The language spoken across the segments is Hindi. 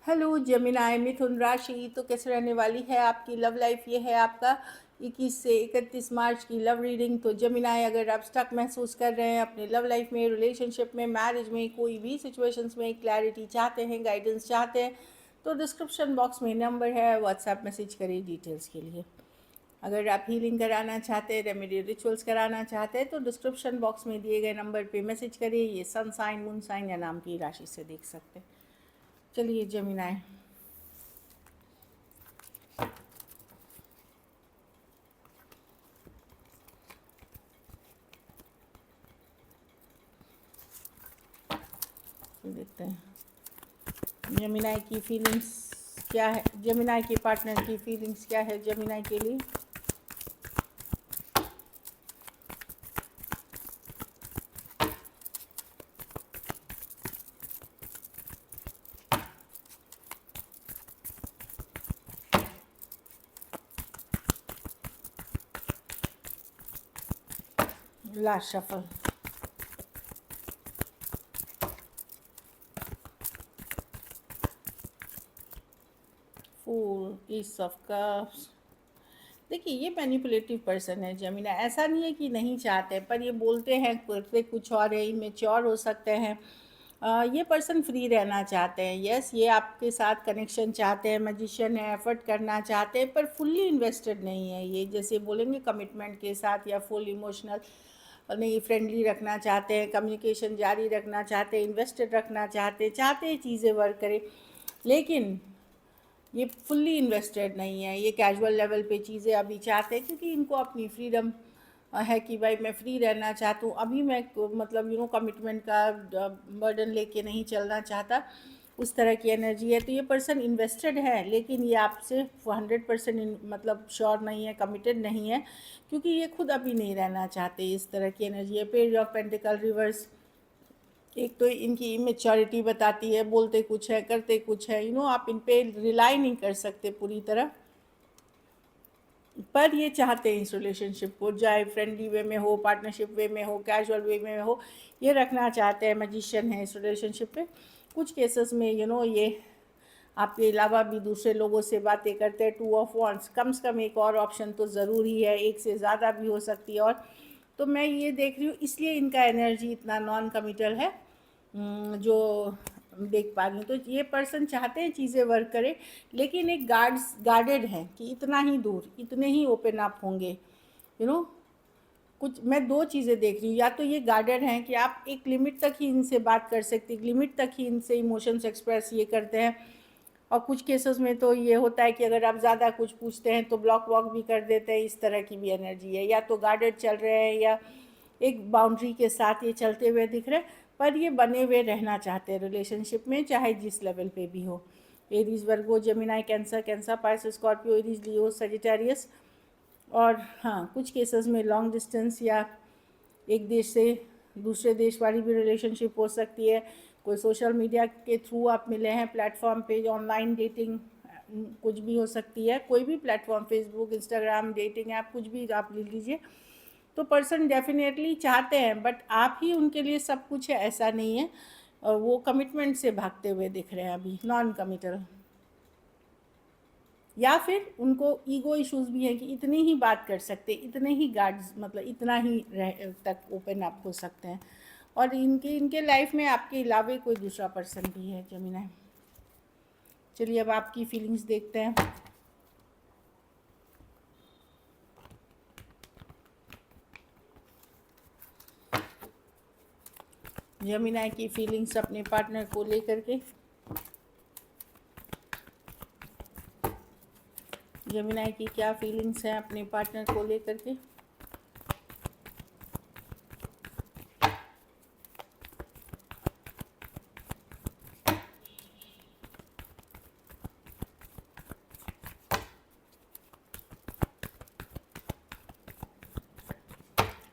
हेलो जेमिनाई मिथुन राशि, तो कैसे रहने वाली है आपकी लव लाइफ। ये है आपका 21 से 31 मार्च की लव रीडिंग। तो जेमिनाई, अगर आप स्टक महसूस कर रहे हैं अपने लव लाइफ में, रिलेशनशिप में, मैरिज में, कोई भी सिचुएशंस में क्लैरिटी चाहते हैं, गाइडेंस चाहते हैं, तो डिस्क्रिप्शन बॉक्स में नंबर है, व्हाट्सएप मैसेज करिए डिटेल्स के लिए। अगर आप हीलिंग कराना चाहते हैं, रेमेडी रिचुअल्स कराना चाहते हैं, तो डिस्क्रिप्शन बॉक्स में दिए गए नंबर पे मैसेज करिए। ये सन साइन, मून साइन या नाम की राशि से देख सकते हैं। चलिए जेमिनाई, देखते हैं जेमिनाई की फीलिंग्स क्या है, जेमिनाई के पार्टनर की फीलिंग्स क्या है जेमिनाई के लिए। Last shuffle, fool, ace of cups. देखिए, ये मैनिपुलेटिव पर्सन है जेमिना। ऐसा नहीं है कि नहीं चाहते, पर ये बोलते हैं, करते कुछ और है, इमेच्योर हो सकते हैं। ये पर्सन फ्री रहना चाहते हैं। यस, ये आपके साथ कनेक्शन चाहते हैं, मैजिशियन है, एफर्ट करना चाहते हैं, पर फुल्ली इन्वेस्टेड नहीं है। ये जैसे बोलेंगे कमिटमेंट के साथ, या फुल इमोशनल नहीं, फ्रेंडली रखना चाहते हैं, कम्युनिकेशन जारी रखना चाहते हैं, इन्वेस्टेड रखना चाहते हैं चीज़ें वर्क करें, लेकिन ये फुल्ली इन्वेस्टेड नहीं है। ये कैजुअल लेवल पे चीज़ें अभी चाहते हैं, क्योंकि इनको अपनी फ्रीडम है कि भाई मैं फ्री रहना चाहता हूँ। अभी मैं मतलब कमिटमेंट का बर्डन लेके नहीं चलना चाहता, उस तरह की एनर्जी है। तो ये पर्सन इन्वेस्टेड है, लेकिन ये आपसे 100% मतलब श्योर नहीं है, कमिटेड नहीं है, क्योंकि ये खुद अभी नहीं रहना चाहते। इस तरह की एनर्जी है। पेज ऑफ पेंटिकल रिवर्स, एक तो इनकी इमेच्योरिटी बताती है, बोलते कुछ है, करते कुछ है। आप इन पे रिलाई नहीं कर सकते पूरी तरह, पर ये चाहते हैं इस रिलेशनशिप को, चाहे फ्रेंडली वे में हो, पार्टनरशिप वे में हो, कैजुअल वे में हो, ये रखना चाहते हैं। मैजिशियन है इस रिलेशनशिप में। कुछ केसेस में ये आपके अलावा भी दूसरे लोगों से बातें करते हैं। टू ऑफ वॉन्ट्स, कम से कम एक और ऑप्शन तो ज़रूरी है, एक से ज़्यादा भी हो सकती है। और तो मैं ये देख रही हूँ, इसलिए इनका एनर्जी इतना नॉन कमिटल है, जो देख पा रही हूँ। तो ये पर्सन चाहते हैं चीज़ें वर्क करें, लेकिन एक गार्डेड है कि इतना ही दूर, इतने ही ओपन अप होंगे। यू नो कुछ मैं दो चीज़ें देख रही हूँ, या तो ये गार्डेड हैं कि आप एक लिमिट तक ही इनसे बात कर सकते, एक लिमिट तक ही इनसे इमोशंस एक्सप्रेस ये करते हैं। और कुछ केसेस में तो ये होता है कि अगर आप ज़्यादा कुछ पूछते हैं तो ब्लॉक वॉक भी कर देते हैं। इस तरह की भी एनर्जी है। या तो गार्डेड चल रहे हैं, या एक बाउंड्री के साथ ये चलते हुए दिख रहे हैं, पर ये बने हुए रहना चाहते हैं रिलेशनशिप में, चाहे जिस लेवल पे भी हो। Aries, Virgo, Gemini, Cancer, Cancer, Pisces, Scorpio, Aries, Leo, Sagittarius. और हाँ, कुछ केसेस में लॉन्ग डिस्टेंस या एक देश से दूसरे देश वाली भी रिलेशनशिप हो सकती है। कोई सोशल मीडिया के थ्रू आप मिले हैं प्लेटफॉर्म पे, ऑनलाइन डेटिंग कुछ भी हो सकती है। कोई भी platform, Facebook, Instagram, dating app, कुछ भी आप ले लीजिए। तो पर्सन डेफिनेटली चाहते हैं, बट आप ही उनके लिए सब कुछ है, ऐसा नहीं है। वो कमिटमेंट से भागते हुए दिख रहे हैं अभी, नॉन कमिटल। या फिर उनको ईगो इश्यूज भी हैं कि इतनी ही बात कर सकते, इतने ही गार्ड्स, मतलब इतना ही तक ओपन अप हो सकते हैं। और इनके इनके लाइफ में आपके अलावे कोई दूसरा पर्सन भी है जमीना। चलिए अब आपकी फीलिंग्स देखते हैं। जमीना की फीलिंग्स अपने पार्टनर को लेकर के। जमीना की क्या फीलिंग्स हैं अपने पार्टनर को लेकर के।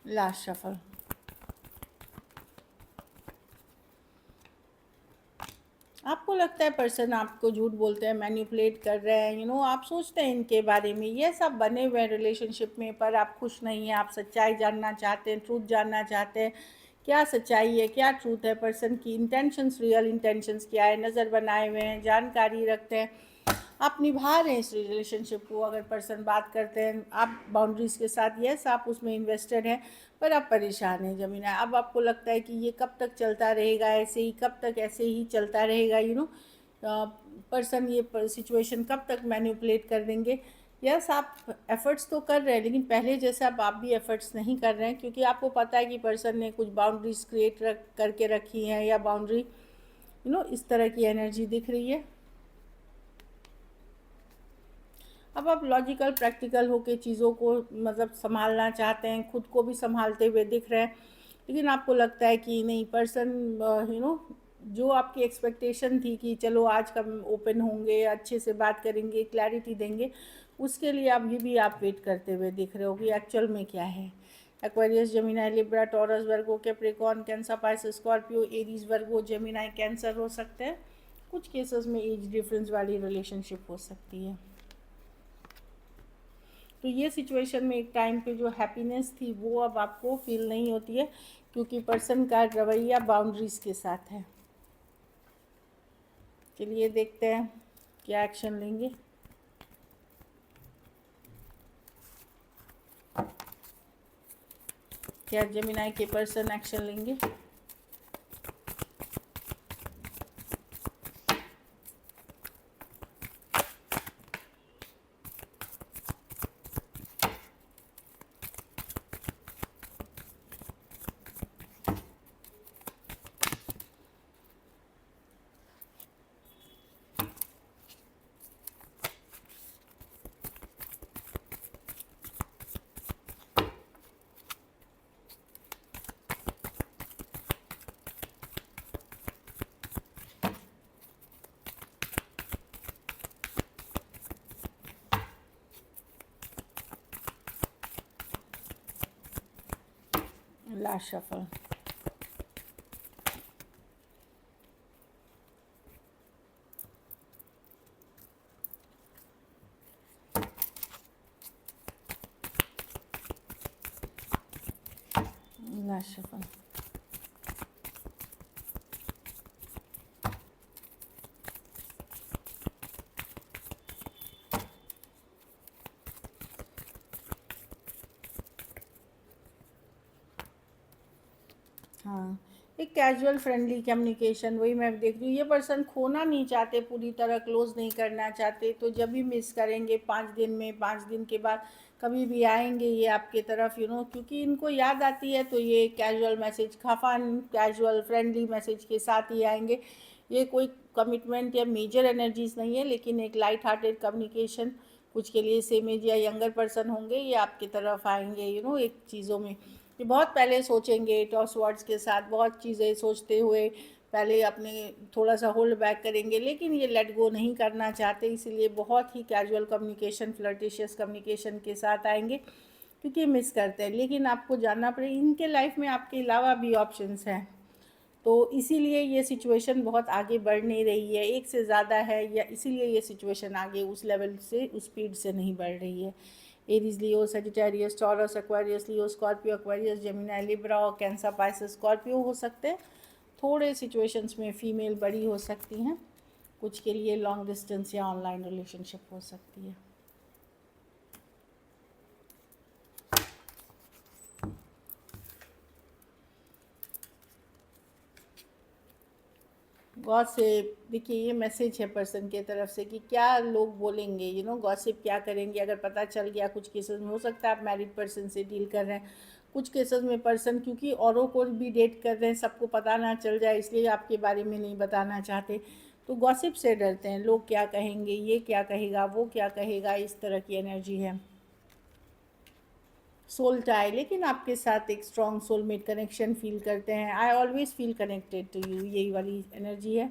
लास्ट शफल, आपको लगता है पर्सन आपको झूठ बोलते हैं, मैनिपुलेट कर रहे हैं। आप सोचते हैं इनके बारे में, ये सब बने हुए हैं रिलेशनशिप में, पर आप खुश नहीं हैं। आप सच्चाई जानना चाहते हैं, ट्रूथ जानना चाहते हैं क्या सच्चाई है, क्या ट्रूथ है, पर्सन की इंटेंशंस, रियल इंटेंशंस क्या है, नज़र बनाए हुए हैं, जानकारी रखते हैं, आप निभा रहे हैं इस रिलेशनशिप को। अगर पर्सन बात करते हैं आप बाउंड्रीज़ के साथ, यस आप उसमें इन्वेस्टेड हैं, पर आप परेशान हैं जमीना। अब आपको लगता है कि ये कब तक चलता रहेगा ऐसे ही, कब तक ऐसे ही चलता रहेगा, पर्सन ये सिचुएशन कब तक मैनिपुलेट कर देंगे। यस आप एफ़र्ट्स तो कर रहे हैं, लेकिन पहले जैसे अब आप भी एफ़र्ट्स नहीं कर रहे हैं, क्योंकि आपको पता है कि पर्सन ने कुछ बाउंड्रीज क्रिएट करके रखी हैं, या बाउंड्री इस तरह की एनर्जी दिख रही है। अब आप लॉजिकल प्रैक्टिकल होके चीज़ों को मतलब संभालना चाहते हैं, खुद को भी संभालते हुए दिख रहे हैं, लेकिन आपको लगता है कि नहीं, पर्सन जो आपकी एक्सपेक्टेशन थी कि चलो आज का ओपन होंगे, अच्छे से बात करेंगे, क्लैरिटी देंगे, उसके लिए अभी भी आप वेट करते हुए दिख रहे हो कि एक्चुअल में क्या है। Aquarius, Gemini, Libra, Taurus, Virgo, Capricorn, Cancer, Pisces, Scorpio, Aries, Virgo, Gemini, Cancer हो सकते हैं। कुछ केसेस में एज डिफरेंस वाली रिलेशनशिप हो सकती है। तो ये सिचुएशन में एक टाइम पे जो हैप्पीनेस थी वो अब आपको फील नहीं होती है, क्योंकि पर्सन का रवैया बाउंड्रीज के साथ है। चलिए देखते हैं क्या एक्शन लेंगे। क्या जेमिनी के पर्सन एक्शन लेंगे? Last shuffle. Last shuffle. हाँ, एक कैजुअल फ्रेंडली कम्युनिकेशन, वही मैं देख रही हूँ। ये पर्सन खोना नहीं चाहते, पूरी तरह क्लोज नहीं करना चाहते, तो जब भी मिस करेंगे 5 दिन में, 5 दिन के बाद कभी भी आएंगे ये आपके तरफ, क्योंकि इनको याद आती है, तो ये कैजुअल मैसेज, खफान कैजुअल फ्रेंडली मैसेज के साथ ही आएंगे। ये कोई कमिटमेंट या मेजर एनर्जीज नहीं है, लेकिन एक लाइट हार्टेड कम्युनिकेशन, कुछ के लिए सेम एज या यंगर पर्सन होंगे, ये आपकी तरफ आएंगे, एक चीज़ों में ये बहुत पहले सोचेंगे, टॉस वर्ड्स के साथ बहुत चीज़ें सोचते हुए पहले अपने थोड़ा सा होल्ड बैक करेंगे, लेकिन ये लेट गो नहीं करना चाहते, इसीलिए बहुत ही कैजुअल कम्युनिकेशन, फ्लर्टिशियस कम्युनिकेशन के साथ आएंगे, क्योंकि मिस करते हैं। लेकिन आपको जानना पड़ेगा, इनके लाइफ में आपके अलावा भी ऑप्शंस हैं, तो इसीलिए ये सिचुएशन बहुत आगे बढ़ नहीं रही है, एक से ज़्यादा है, या इसीलिए ये सिचुएशन आगे उस लेवल से, उस स्पीड से नहीं बढ़ रही है। Aries, Leo, Sagittarius, taurus, Aquarius, लियो, स्कॉर्पियो, एक्वेरियस, जेमिनी, लिब्रा और कैंसर, पाइसेस, स्कॉर्पियो हो सकते हैं। थोड़े सिचुएशंस में फीमेल बड़ी हो सकती हैं, कुछ के लिए लॉन्ग डिस्टेंस या ऑनलाइन रिलेशनशिप हो सकती है। गॉसिप, देखिए ये मैसेज है पर्सन के तरफ से कि क्या लोग बोलेंगे, गॉसिप क्या करेंगे अगर पता चल गया। कुछ केसेस में हो सकता है आप मैरिड पर्सन से डील कर रहे हैं, कुछ केसेस में पर्सन क्योंकि औरों को भी डेट कर रहे हैं, सबको पता ना चल जाए, इसलिए आपके बारे में नहीं बताना चाहते, तो गॉसिप से डरते हैं। लोग क्या कहेंगे, ये क्या कहेगा, वो क्या कहेगा, इस तरह की एनर्जी है। सोल टाई, लेकिन आपके साथ एक स्ट्रॉन्ग सोलमेट कनेक्शन फील करते हैं। I always feel connected to you, यही वाली एनर्जी है।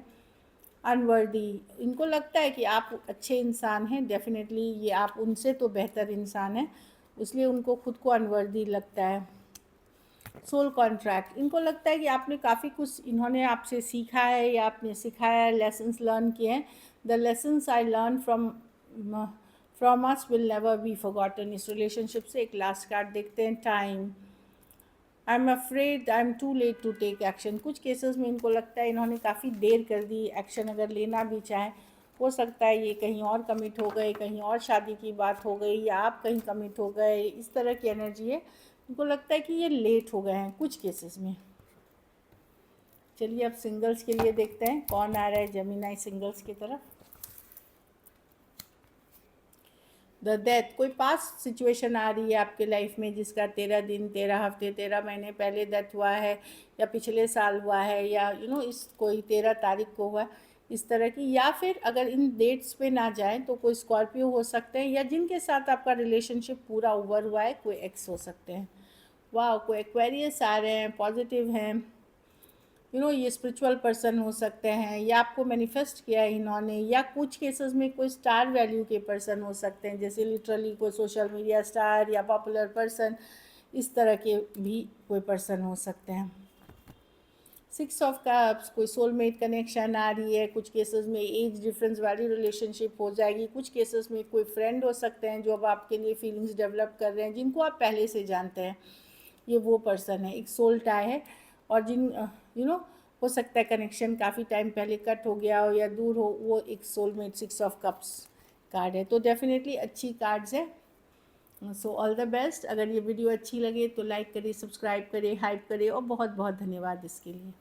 अनवर्दी, इनको लगता है कि आप अच्छे इंसान हैं, डेफिनेटली ये आप उनसे तो बेहतर इंसान हैं, इसलिए उनको खुद को अनवर्दी लगता है। सोल कॉन्ट्रैक्ट, इनको लगता है कि आपने काफ़ी कुछ, इन्होंने आपसे सीखा है या आपने सिखाया है, लेसन्स लर्न किए हैं। The lessons I learn from us will never be forgotten. इस रिलेशनशिप से एक लास्ट कार्ड देखते हैं, time. I am afraid I am too late to take action. कुछ केसेस में इनको लगता है इन्होंने काफ़ी देर कर दी, एक्शन अगर लेना भी चाहें हो सकता है ये कहीं और कमिट हो गए, कहीं और शादी की बात हो गई, या आप कहीं कमिट हो गए, इस तरह की एनर्जी है। इनको लगता है कि ये लेट हो गए हैं कुछ केसेस में। चलिए अब सिंगल्स के लिए देखते हैं कौन आ रहा है जेमिनी सिंगल्स की तरफ। द डेथ, कोई पास्ट सिचुएशन आ रही है आपके लाइफ में जिसका 13 दिन, 13 हफ्ते, 13 महीने पहले डेथ हुआ है, या पिछले साल हुआ है, या इस कोई 13 तारीख को हुआ है, इस तरह की। या फिर अगर इन डेट्स पे ना जाएं तो कोई स्कॉर्पियो हो सकते हैं, या जिनके साथ आपका रिलेशनशिप पूरा ओवर हुआ है कोई एक्स हो सकते हैं। वाह, कोई एक्वेरियस आ रहे हैं, पॉजिटिव हैं। ये स्पिरिचुअल पर्सन हो सकते हैं, या आपको मैनिफेस्ट किया है इन्होंने, या कुछ केसेस में कोई स्टार वैल्यू के पर्सन हो सकते हैं, जैसे लिटरली कोई सोशल मीडिया स्टार या पॉपुलर पर्सन, इस तरह के भी कोई पर्सन हो सकते हैं। 6 ऑफ कप्स, कोई सोलमेट कनेक्शन आ रही है। कुछ केसेस में एज डिफरेंस वाली रिलेशनशिप हो जाएगी। कुछ केसेस में कोई फ्रेंड हो सकते हैं जो अब आपके लिए फीलिंग्स डेवलप कर रहे हैं, जिनको आप पहले से जानते हैं, ये वो पर्सन है। एक सोल टाई है, और जिन हो सकता है कनेक्शन काफ़ी टाइम पहले कट हो गया हो या दूर हो, वो एक सोलमेट 6 ऑफ कप्स कार्ड है। तो डेफिनेटली अच्छी कार्ड्स है। So all the best. अगर ये वीडियो अच्छी लगे तो लाइक करें, सब्सक्राइब करें, हाइप करें, और बहुत बहुत धन्यवाद इसके लिए।